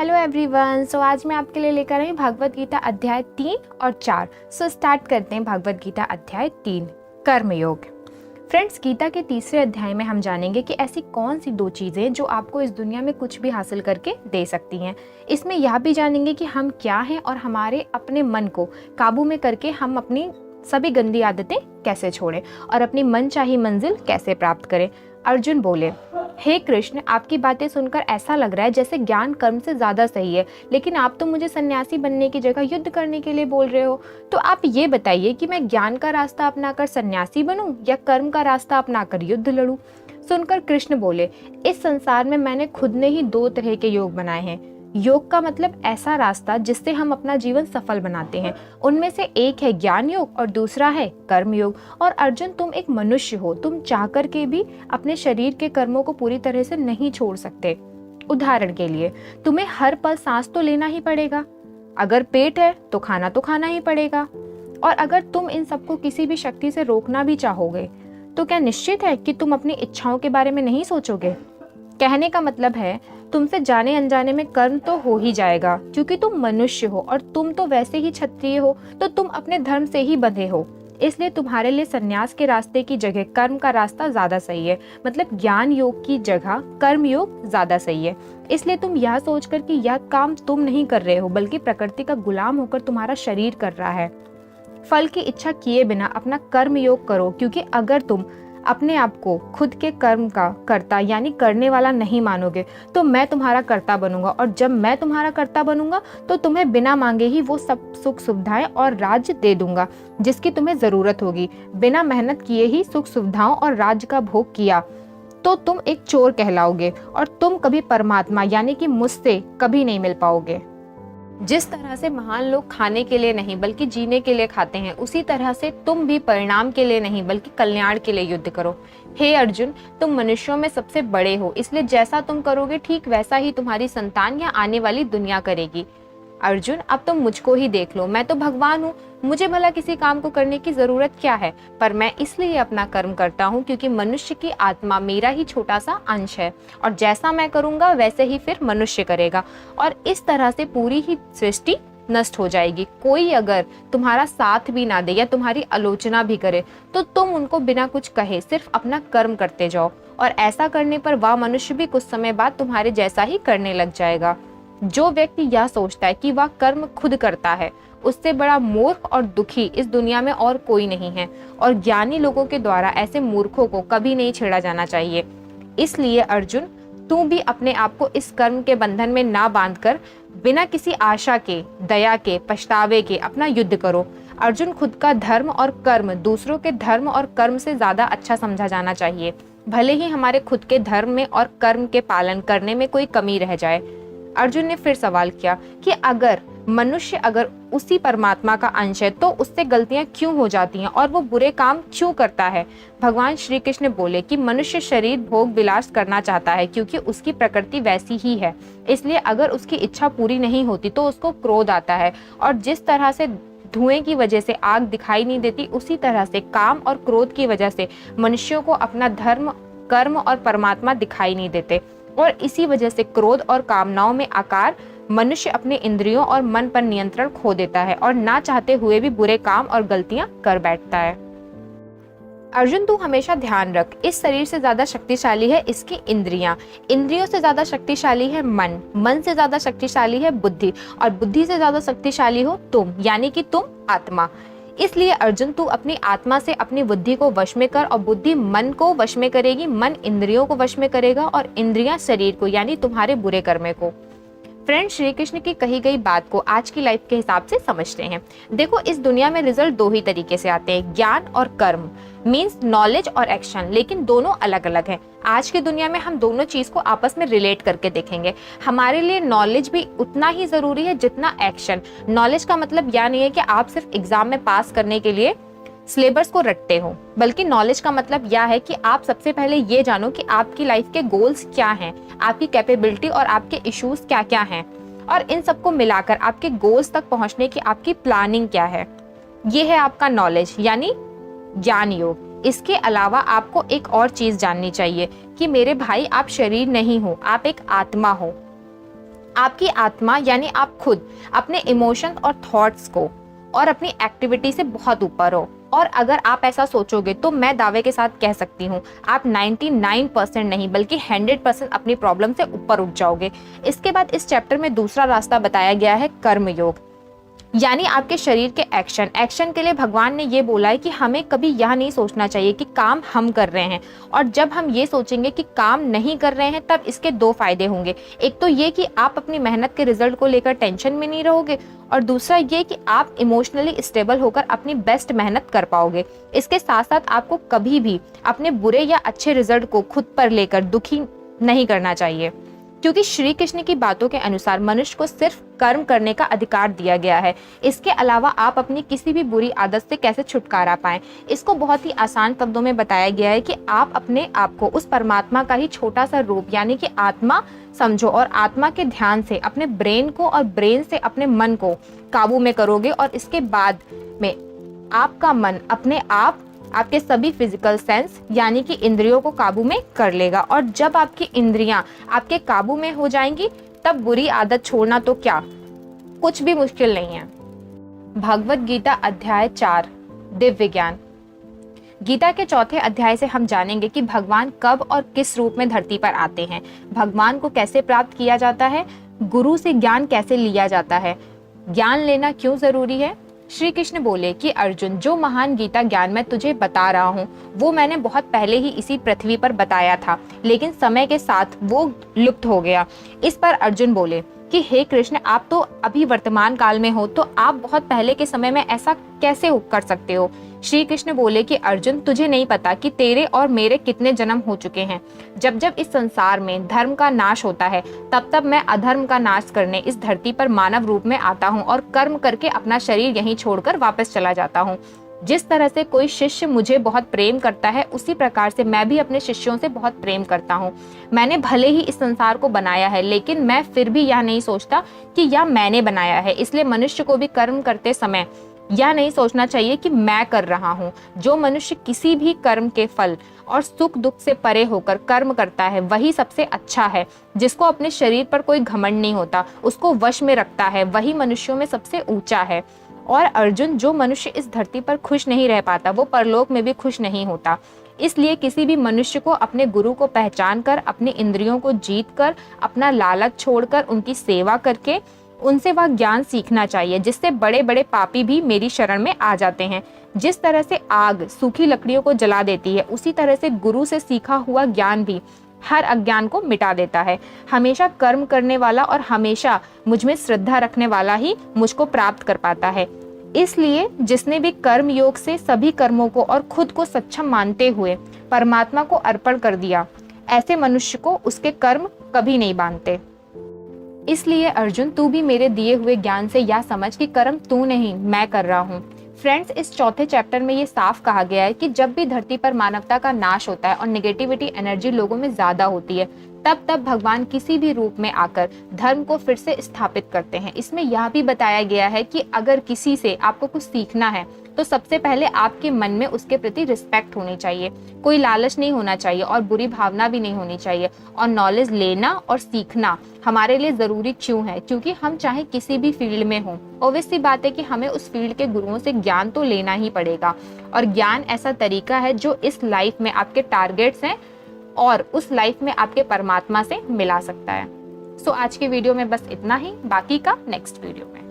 Hello everyone. सो आज मैं आपके लिए लेकर आई भगवत गीता अध्याय 3 और 4। सो स्टार्ट करते हैं भगवत गीता अध्याय 3 कर्मयोग। फ्रेंड्स, गीता के तीसरे अध्याय में हम जानेंगे कि ऐसी कौन सी दो चीज़ें जो आपको इस दुनिया में कुछ भी हासिल करके दे सकती हैं। इसमें यह भी जानेंगे कि हम क्या हैं और हमारे अपने मन को काबू में करके हम अपनी सभी गंदी आदतें कैसे छोड़ें और अपनी मनचाही मंजिल कैसे प्राप्त करें। अर्जुन बोले, हे कृष्ण, आपकी बातें सुनकर ऐसा लग रहा है जैसे ज्ञान कर्म से ज्यादा सही है, लेकिन आप तो मुझे सन्यासी बनने की जगह युद्ध करने के लिए बोल रहे हो। तो आप ये बताइए कि मैं ज्ञान का रास्ता अपनाकर सन्यासी बनूं या कर्म का रास्ता अपनाकर युद्ध लड़ूं। सुनकर कृष्ण बोले, इस संसार में मैंने खुद ने ही दो तरह के योग बनाए हैं। योग का मतलब ऐसा रास्ता जिससे हम अपना जीवन सफल बनाते हैं। उनमें से एक है ज्ञान योग और दूसरा है कर्म योग। और अर्जुन, तुम एक मनुष्य हो, तुम चाहकर के भी अपने शरीर के कर्मों को पूरी तरह से नहीं छोड़ सकते। उदाहरण के लिए, तुम्हें हर पल सांस तो लेना ही पड़ेगा। अगर पेट है तो खाना ही पड़ेगा। और अगर तुम इन सबको किसी भी शक्ति से रोकना भी चाहोगे तो क्या निश्चित है कि तुम अपनी इच्छाओं के बारे में नहीं सोचोगे? कहने का मतलब है, तुमसे जाने अनजाने में कर्म तो हो ही जाएगा, क्योंकि तुम मनुष्य हो और तुम तो वैसे ही क्षत्रिय हो, तो तुम अपने धर्म से ही बंधे हो। इसलिए तुम्हारे लिए सन्यास के रास्ते की जगह कर्म का रास्ता ज्यादा सही है। मतलब ज्ञान योग की जगह कर्म योग ज्यादा सही है। इसलिए तुम यह सोचकर कि यह काम तुम नहीं कर रहे हो, बल्कि प्रकृति का गुलाम होकर तुम्हारा शरीर कर रहा है, फल की इच्छा किए बिना अपना कर्म योग करो। क्योंकि अगर तुम अपने आप को खुद के कर्म का कर्ता यानी करने वाला नहीं मानोगे तो मैं तुम्हारा कर्ता बनूंगा, और जब मैं तुम्हारा कर्ता बनूंगा तो तुम्हें बिना मांगे ही वो सब सुख सुविधाएं और राज्य दे दूंगा जिसकी तुम्हें जरूरत होगी। बिना मेहनत किए ही सुख सुविधाओं और राज्य का भोग किया तो तुम एक चोर कहलाओगे और तुम कभी परमात्मा यानी कि मुझसे कभी नहीं मिल पाओगे। जिस तरह से महान लोग खाने के लिए नहीं बल्कि जीने के लिए खाते हैं, उसी तरह से तुम भी परिणाम के लिए नहीं बल्कि कल्याण के लिए युद्ध करो। हे अर्जुन, तुम मनुष्यों में सबसे बड़े हो, इसलिए जैसा तुम करोगे ठीक वैसा ही तुम्हारी संतान या आने वाली दुनिया करेगी। अर्जुन, अब तुम मुझको ही देख लो, मैं तो भगवान हूँ, मुझे भला किसी काम को करने की जरूरत क्या है? पर मैं इसलिए अपना कर्म करता हूँ क्योंकि मनुष्य की आत्मा मेरा ही छोटा सा अंश है, और जैसा मैं करूँगा वैसे ही फिर मनुष्य करेगा, और इस तरह से पूरी ही सृष्टि नष्ट हो जाएगी। कोई अगर तुम्हारा साथ भी ना दे या तुम्हारी आलोचना भी करे तो तुम उनको बिना कुछ कहे सिर्फ अपना कर्म करते जाओ, और ऐसा करने पर वह मनुष्य भी कुछ समय बाद तुम्हारे जैसा ही करने लग जाएगा। जो व्यक्ति यह सोचता है कि वह कर्म खुद करता है, उससे बड़ा मूर्ख और दुखी इस दुनिया में और कोई नहीं है, और ज्ञानी लोगों के द्वारा ऐसे मूर्खों को कभी नहीं छेड़ा जाना चाहिए। इसलिए अर्जुन, तू भी अपने आप को इस कर्म के बंधन में ना बांधकर बिना किसी आशा के, दया के, पछतावे के अपना युद्ध करो। अर्जुन, खुद का धर्म और कर्म दूसरों के धर्म और कर्म से ज्यादा अच्छा समझा जाना चाहिए, भले ही हमारे खुद के धर्म में और कर्म के पालन करने में कोई कमी रह जाए। अर्जुन ने फिर सवाल किया कि मनुष्य अगर उसी परमात्मा का अंश है तो उससे गलतियां क्यों हो जाती हैं और वो बुरे काम क्यों करता है? भगवान श्री कृष्ण बोले कि मनुष्य शरीर भोग विलास करना चाहता है क्योंकि उसकी प्रकृति वैसी ही है। इसलिए अगर उसकी इच्छा पूरी नहीं होती तो उसको क्रोध आता है, और जिस तरह से धुएं की वजह से आग दिखाई नहीं देती, उसी तरह से काम और क्रोध की वजह से मनुष्यों को अपना धर्म, कर्म और परमात्मा दिखाई नहीं देते, और इसी वजह से क्रोध और कामनाओं में आकार मनुष्य अपने इंद्रियों और मन पर नियंत्रण खो देता है और ना चाहते हुए भी बुरे काम और गलतियां कर बैठता है। अर्जुन, तू हमेशा ध्यान रख, इस शरीर से ज्यादा शक्तिशाली है इसकी इंद्रियां, इंद्रियों से ज्यादा शक्तिशाली है मन, मन से ज्यादा शक्तिशाली है बुद्धि, और बुद्धि से ज्यादा शक्तिशाली हो तुम यानी कि तुम आत्मा। इसलिए अर्जुन, तू अपनी आत्मा से अपनी बुद्धि को वश में कर, और बुद्धि मन को वश में करेगी, मन इंद्रियों को वश में करेगा, और इंद्रियां शरीर को यानी तुम्हारे बुरे कर्म को। फ्रेंड्स, श्री कृष्ण की कही गई बात को आज की लाइफ के हिसाब से समझते हैं। देखो, इस दुनिया में रिजल्ट दो ही तरीके से आते हैं, ज्ञान और कर्म, मीन्स नॉलेज और एक्शन, लेकिन दोनों अलग अलग हैं। आज की दुनिया में हम दोनों चीज को आपस में रिलेट करके देखेंगे। हमारे लिए नॉलेज भी उतना ही जरूरी है जितना एक्शन। नॉलेज का मतलब यह नहीं है कि आप सिर्फ एग्जाम में पास करने के लिए सिलेबस को रटते हो, बल्कि नॉलेज का मतलब यह है कि आप सबसे पहले ये जानो कि आपकी लाइफ के गोल्स क्या हैं, आपकी कैपेबिलिटी और आपके इश्यूज क्या क्या हैं, और इन सबको मिलाकर आपके गोल्स तक पहुंचने की आपकी प्लानिंग क्या है। ये है आपका नॉलेज यानी ज्ञान योग। इसके अलावा आपको एक और चीज जाननी चाहिए कि मेरे भाई, आप शरीर नहीं हो, आप एक आत्मा हो। आपकी आत्मा यानी आप खुद अपने इमोशन और थॉट्स को और अपनी एक्टिविटी से बहुत ऊपर हो। और अगर आप ऐसा सोचोगे तो मैं दावे के साथ कह सकती हूँ आप 99% नहीं बल्कि 100% अपनी प्रॉब्लम से ऊपर उठ जाओगे। इसके बाद इस चैप्टर में दूसरा रास्ता बताया गया है कर्म योग, यानी आपके शरीर के एक्शन के लिए भगवान ने ये बोला है कि हमें कभी यह नहीं सोचना चाहिए कि काम हम कर रहे हैं, और जब हम ये सोचेंगे कि काम नहीं कर रहे हैं तब इसके दो फायदे होंगे। एक तो ये कि आप अपनी मेहनत के रिजल्ट को लेकर टेंशन में नहीं रहोगे, और दूसरा ये कि आप इमोशनली स्टेबल होकर अपनी बेस्ट मेहनत कर पाओगे। इसके साथ साथ आपको कभी भी अपने बुरे या अच्छे रिजल्ट को खुद पर लेकर दुखी नहीं करना चाहिए, क्योंकि श्री कृष्ण की बातों के अनुसार मनुष्य को सिर्फ कर्म करने का अधिकार दिया गया है। इसके अलावा आप अपनी किसी भी बुरी आदत से कैसे छुटकारा पाएं, इसको बहुत ही आसान शब्दों में बताया गया है कि आप अपने आप को उस परमात्मा का ही छोटा सा रूप यानी कि आत्मा समझो, और आत्मा के ध्यान से अपने ब्रेन को और ब्रेन से अपने मन को काबू में करोगे, और इसके बाद में आपका मन अपने आप आपके सभी फिजिकल सेंस यानी कि इंद्रियों को काबू में कर लेगा। और जब आपकी इंद्रियां आपके काबू में हो जाएंगी तब बुरी आदत छोड़ना तो क्या कुछ भी मुश्किल नहीं है। भगवत गीता अध्याय 4 दिव्य ज्ञान। गीता के चौथे अध्याय से हम जानेंगे कि भगवान कब और किस रूप में धरती पर आते हैं, भगवान को कैसे प्राप्त किया जाता है, गुरु से ज्ञान कैसे लिया जाता है, ज्ञान लेना क्यों जरूरी है। श्री कृष्ण बोले कि अर्जुन, जो महान गीता ज्ञान मैं तुझे बता रहा हूँ वो मैंने बहुत पहले ही इसी पृथ्वी पर बताया था, लेकिन समय के साथ वो लुप्त हो गया। इस पर अर्जुन बोले कि हे कृष्ण, आप तो अभी वर्तमान काल में हो, तो आप बहुत पहले के समय में ऐसा कैसे कर सकते हो। श्री कृष्ण बोले कि अर्जुन, तुझे नहीं पता कि तेरे और मेरे कितने जन्म हो चुके हैं। जब जब इस संसार में धर्म का नाश होता है तब तब मैं अधर्म का नाश करने इस धरती पर मानव रूप में आता हूँ और कर्म करके अपना शरीर यहीं छोड़कर वापस चला जाता हूँ। जिस तरह से कोई शिष्य मुझे बहुत प्रेम करता है उसी प्रकार से मैं भी अपने शिष्यों से बहुत प्रेम करता हूँ। मैंने भले ही इस संसार को बनाया है, लेकिन मैं फिर भी यह नहीं सोचता कि यह मैंने बनाया है। इसलिए मनुष्य को भी कर्म करते समय यह नहीं सोचना चाहिए कि मैं कर रहा हूँ। जो मनुष्य किसी भी कर्म के फल और सुख दुख से परे होकर कर्म करता है वही सबसे अच्छा है। जिसको अपने शरीर पर कोई घमंड नहीं होता, उसको वश में रखता है, वही मनुष्यों में सबसे ऊंचा है। और अर्जुन, जो मनुष्य इस धरती पर खुश नहीं रह पाता वो परलोक में भी खुश नहीं होता। इसलिए किसी भी मनुष्य को अपने गुरु को पहचान कर, अपने इंद्रियों को जीत कर, अपना लालच छोड़कर उनकी सेवा करके उनसे वह ज्ञान सीखना चाहिए, जिससे बड़े बड़े पापी भी मेरी शरण में आ जाते हैं। जिस तरह से आग सूखी लकड़ियों को जला देती है, उसी तरह से गुरु से सीखा हुआ ज्ञान भी हर अज्ञान को मिटा देता है। हमेशा कर्म करने वाला और हमेशा मुझ में श्रद्धा रखने वाला ही मुझको प्राप्त कर पाता है। इसलिए जिसने भी कर्म योग से सभी कर्मों को और खुद को सक्षम मानते हुए परमात्मा को अर्पण कर दिया, ऐसे मनुष्य को उसके कर्म कभी नहीं बांधते। इसलिए अर्जुन, तू भी मेरे दिए हुए ज्ञान से यह समझ कि कर्म तू नहीं मैं कर रहा हूँ। फ्रेंड्स, इस चौथे चैप्टर में ये साफ कहा गया है कि जब भी धरती पर मानवता का नाश होता है और नेगेटिविटी एनर्जी लोगों में ज्यादा होती है, तब तब भगवान किसी भी रूप में आकर धर्म को फिर से स्थापित करते हैं। इसमें यह भी बताया गया है कि अगर किसी से आपको कुछ सीखना है तो सबसे पहले आपके मन में उसके प्रति रिस्पेक्ट होनी चाहिए, कोई लालच नहीं होना चाहिए और बुरी भावना भी नहीं होनी चाहिए। और नॉलेज लेना और सीखना हमारे लिए जरूरी क्यों है? क्योंकि हम चाहे किसी भी फील्ड में हों, ऑब्वियस सी बात है कि हमें उस फील्ड के गुरुओं से ज्ञान तो लेना ही पड़ेगा। और ज्ञान ऐसा तरीका है जो इस लाइफ में आपके टारगेट्स हैं और उस लाइफ में आपके परमात्मा से मिला सकता है। सो आज के वीडियो में बस इतना ही, बाकी का नेक्स्ट वीडियो में।